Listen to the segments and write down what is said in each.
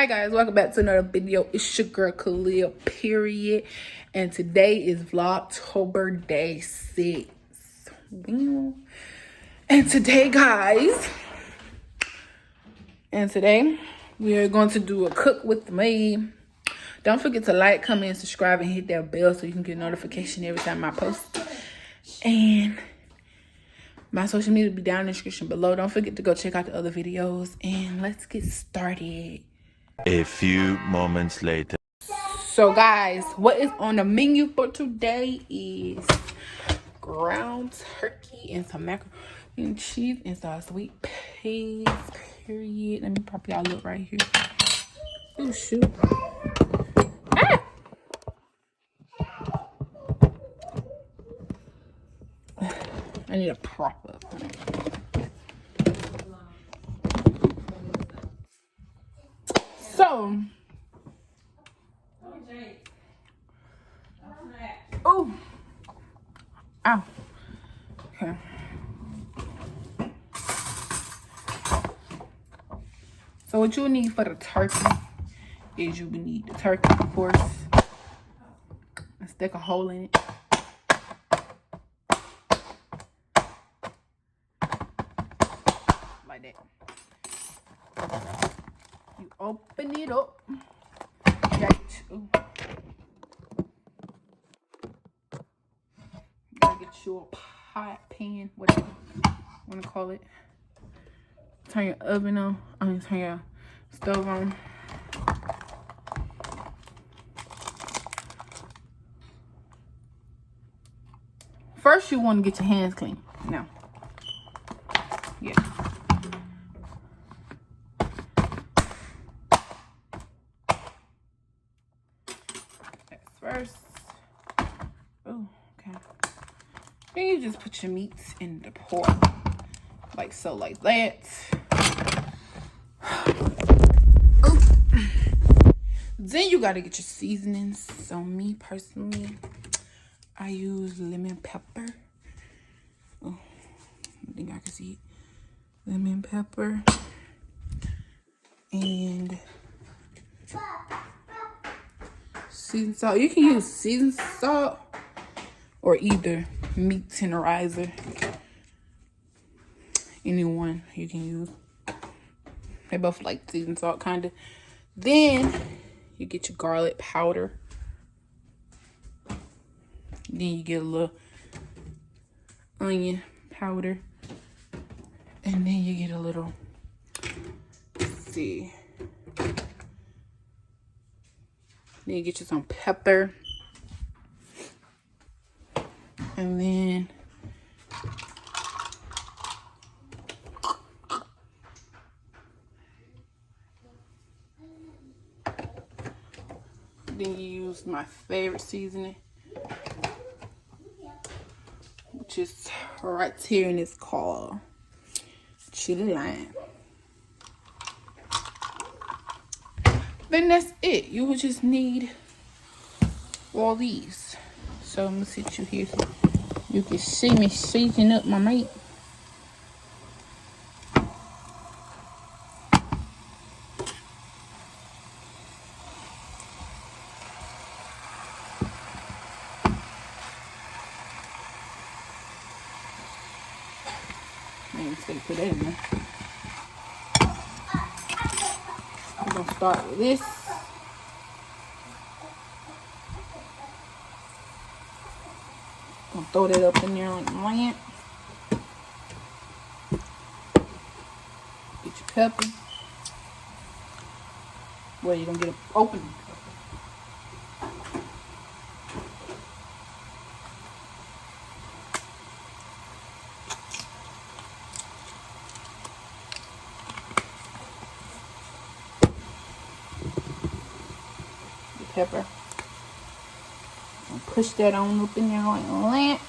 Hi guys, welcome back to another video. It's your girl Khalil, period. And today is Vlogtober day 6. And today, guys, we are going to do a cook with me. Don't forget to like, comment, subscribe, and hit that bell so you can get notification every time I post. And my social media will be down in the description below. Don't forget to go check out the other videos. And let's get started. A few moments later. So guys, what is on the menu for today is ground turkey and some macaroni and cheese and some sweet peas, period. Let me pop y'all look right here. Oh shoot. Ah! I need a prop up. So, oh, ow, okay. So what you need for the turkey is you will need the turkey, of course, and stick a hole in it. Like that. You open it up. Gotta get you a pot, pan, whatever you want to call it. Turn your oven on. Turn your stove on. First, you want to get your hands clean. Now, yeah. That's first. Oh, okay. Then you just put your meats in the pot, like so, like that. Oh. Then you gotta get your seasonings. So me personally, I use lemon pepper. Oh, I think I can see it. Lemon pepper and seasoned salt. You can use seasoned salt or either meat tenderizer. Anyone you can use. They both like seasoned salt, kind of. Then you get your garlic powder. Then you get a little onion powder. And then you get a little, let's see. Then you get you some pepper. And then you use my favorite seasoning, which is right here, and it's called chili lime. Then that's it. You will just need all these. So I'm gonna sit you here so you can see me seasoning up my meat. Put that in there. I'm gonna start with this. I'm gonna throw that up in there on the lamp. Get your pepper. Well, you're gonna get it open. Pepper. And push that on up in there like a lamp.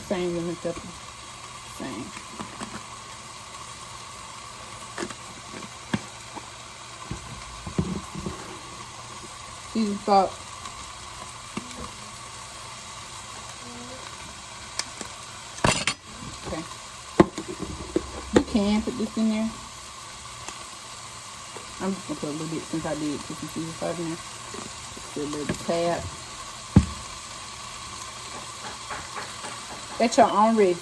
Same lemon pepper. Same. seasoned salt. Okay. You can put this in there. I'm just gonna put a little bit since I did put some seasoned salt in there. Just a little tab. At your own risk.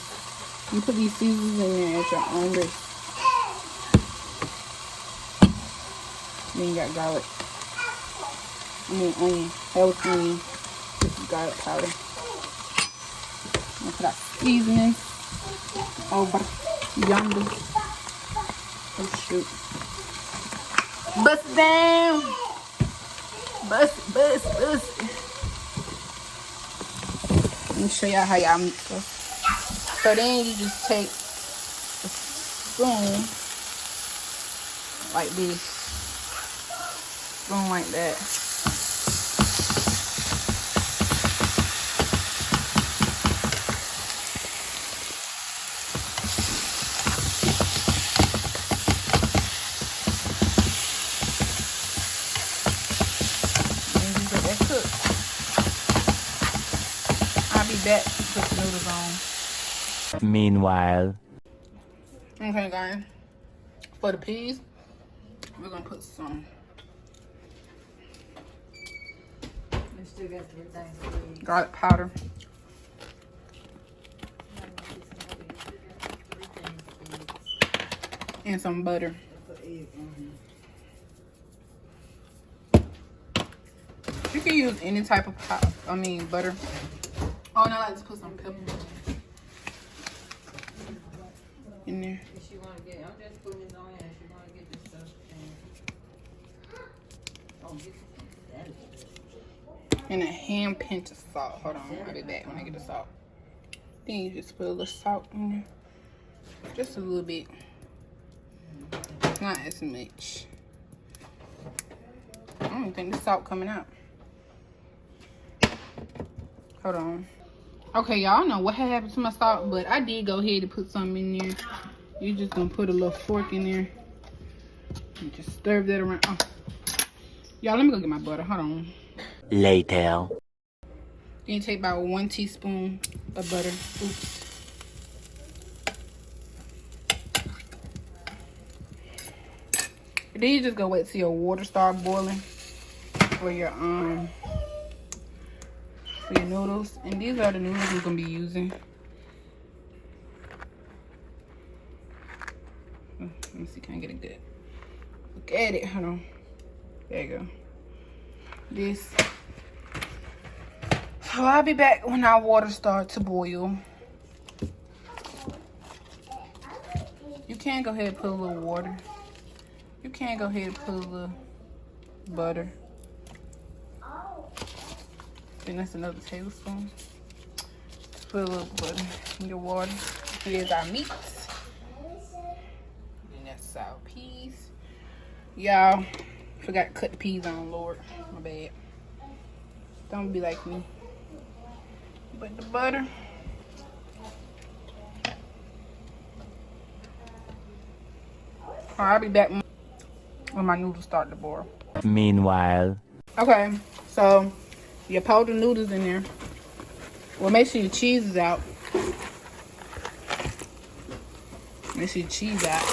You put these seasonings in there at your own risk. Then you got garlic. Onion. Healthy onion. Put some garlic powder. I'm gonna put out seasonings over yonder. Oh shoot. Bust it down. Bust it, bust it, bust it. Let me show y'all how y'all mix this. So then you just take a spoon like this. Spoon like that. And just let that cook. I'll be back to put the noodles on. Meanwhile. Okay, guys. For the peas, we're gonna put some garlic powder. And some butter. You can use any type of butter. Oh, no, I just put some pepper in there. If she wanna get, I'm just putting this on here. If she wanna get this stuff, And a hand pinch of salt. Hold on, I'll be back when I get the salt. Then you just put a little salt in there. Just a little bit. Not as much. I don't think the salt coming out. Hold on. Okay, y'all know what happened to my salt, but I did go ahead and put some in there. You just gonna put a little fork in there and just stir that around. Oh. Y'all, let me go get my butter. Hold on. Later. Then you take about 1 teaspoon of butter. Oops. Then you just go wait till your water start boiling for your noodles. And these are the noodles we're gonna be using. Let me see, can I get a good look at it? Hold on. There you go. This. So I'll be back when our water starts to boil. You can go ahead and put a little water. You can go ahead and put a little butter. And that's another tablespoon. Just put a little butter in your water. Here's our meat. And that's our peas. Y'all, forgot to cut the peas on, Lord. My bad. Don't be like me. Put the butter. I'll be back when my noodles start to boil. Meanwhile. Okay, so you pour the noodles in there. Well, make sure your cheese is out. Make sure your cheese out.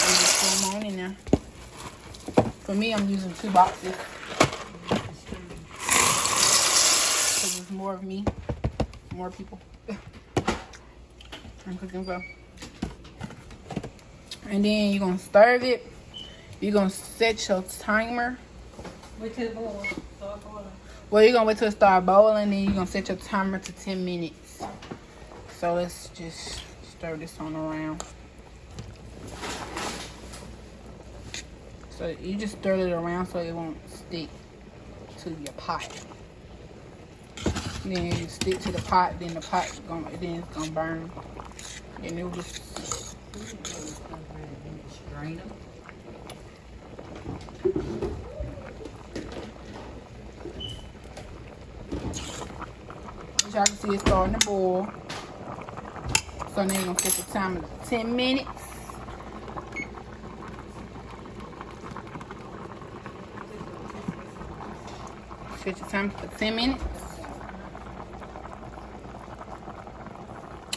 And just put them on in there. For me, I'm using 2 boxes. Because there's more of me. More people. I'm cooking for. And then you're going to stir it. You're going to set your timer. wait till it boils. Start boiling. Well, you're going to wait till it start boiling. Then you're going to set your timer to 10 minutes. So let's just stir this on around. So you just stir it around so it won't stick to your pot. Then you stick to the pot, then the pot's gonna, then it's gonna burn your noodles. Strain them. As y'all can see, it's starting to boil. So then you're gonna set the timer to 10 minutes. Set your timer for 10 minutes.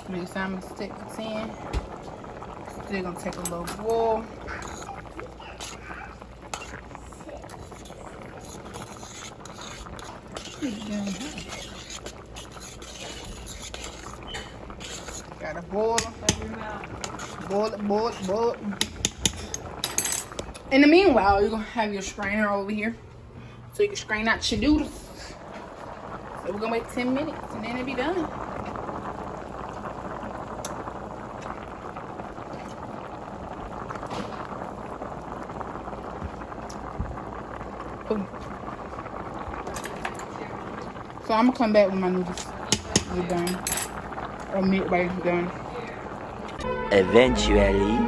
Make your timer stick for 10. Still gonna take a little boil. Gotta boil them. Boil it, boil it, boil it. In the meanwhile, you're gonna have your strainer over here so you can strain out your noodles. So we're gonna wait 10 minutes and then it'll be done. Boom. So I'm gonna come back with my noodles. We're done. Or midway done. Eventually.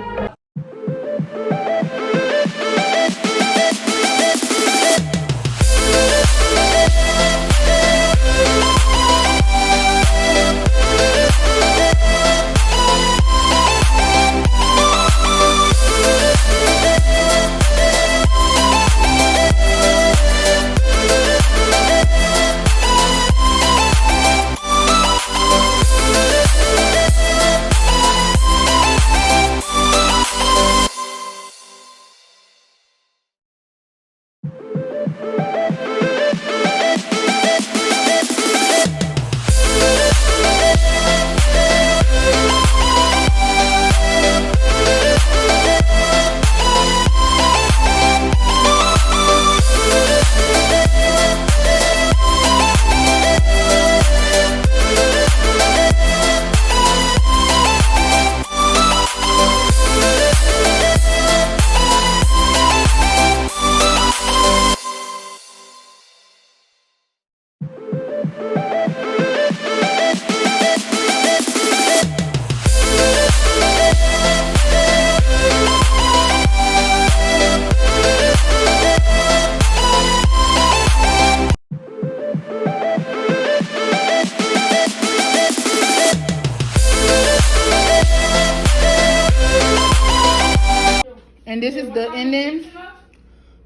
And this is the ending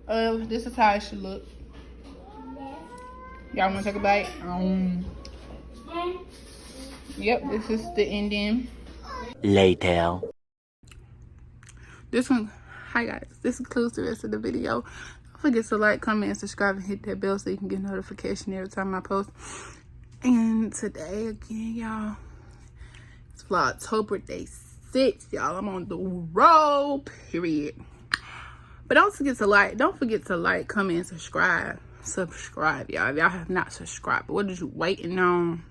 of, this is how it should look. Y'all wanna take a bite? Yep, this is the ending. Later. This one, hi guys, this concludes the rest of the video. Don't forget to like, comment, and subscribe, and hit that bell so you can get notification every time I post. And today again, y'all, it's Vlogtober day 6, y'all. I'm on the road, period. But don't forget to like, comment, and subscribe, y'all. If y'all have not subscribed, what are you waiting on?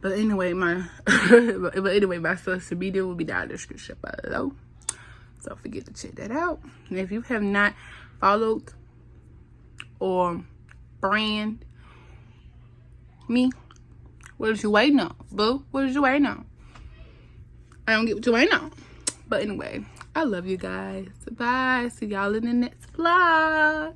But anyway, my social media will be down in the description below. So don't forget to check that out. And if you have not followed or brand me, what is you waiting on, boo? What is you waiting on? I don't get what you waiting on. But anyway, I love you guys. Bye. See y'all in the next vlog.